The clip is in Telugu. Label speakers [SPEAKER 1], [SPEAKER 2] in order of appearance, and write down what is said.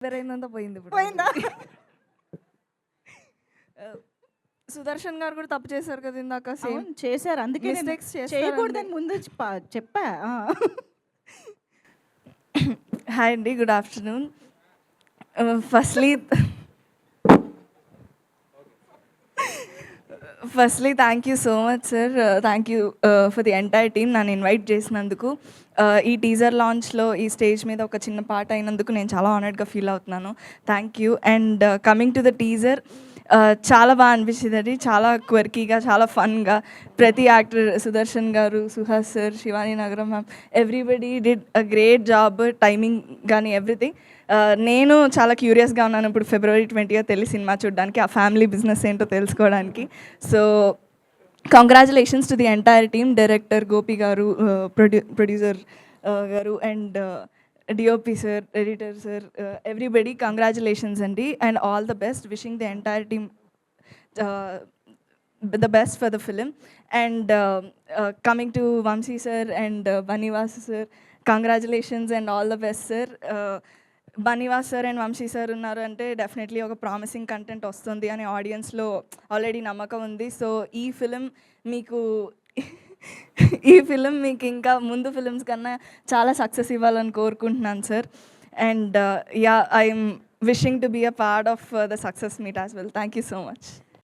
[SPEAKER 1] ఎవరైందంతా పోయింది ఇప్పుడు.
[SPEAKER 2] పోయిందా?
[SPEAKER 1] సుదర్శన్ గారు కూడా తప్పు చేశారు కదా ఇందాక. సేమ్
[SPEAKER 2] అవును చేశారు. అందుకే నేను
[SPEAKER 1] మిస్టేక్స్
[SPEAKER 2] చేయకూడదని ముందు చెప్పా.
[SPEAKER 1] హాయ్ అండి, good afternoon. Firstly thank you so much sir. Thank you for the entire team నన్ను ఇన్వైట్ చేసినందుకు. ఈ టీజర్ లాంచ్లో ఈ స్టేజ్ మీద ఒక చిన్న పాట అయినందుకు నేను చాలా ఆనర్డ్గా ఫీల్ అవుతున్నాను. Thank you. And coming to the teaser, చాలా బాగా అనిపించింది. అది చాలా క్వర్కీగా, చాలా ఫన్గా. ప్రతి యాక్టర్, సుదర్శన్ గారు, సుహాస్ సార్, శివాని నగరం ma'am, everybody did a great job. Timing కానీ ఎవ్రీథింగ్. నేను చాలా క్యూరియస్గా ఉన్నాను ఇప్పుడు February 20th వెళ్ళి సినిమా చూడడానికి, ఆ ఫ్యామిలీ బిజినెస్ ఏంటో తెలుసుకోవడానికి. So congratulations to the entire team, director Gopi గారు, ప్రొడ్యూసర్ గారు, and DOP sir, editor sir, everybody congratulations అండి. And all the best, wishing the entire team the best for the film. And coming to Vamsi sir and Banivas sir, congratulations and all the best sir. బనీవాస్ సార్ అండ్ వంశీ సార్ ఉన్నారు అంటే డెఫినెట్లీ ఒక ప్రామిసింగ్ కంటెంట్ వస్తుంది అని ఆడియన్స్లో ఆల్రెడీ నమ్మకం ఉంది. సో ఈ ఫిలిం మీకు ఇంకా ముందు ఫిలిమ్స్ కన్నా చాలా సక్సెస్ ఇవ్వాలని కోరుకుంటున్నాను sir. And I'm wishing to be a part of the success meet as well. Thank you so much.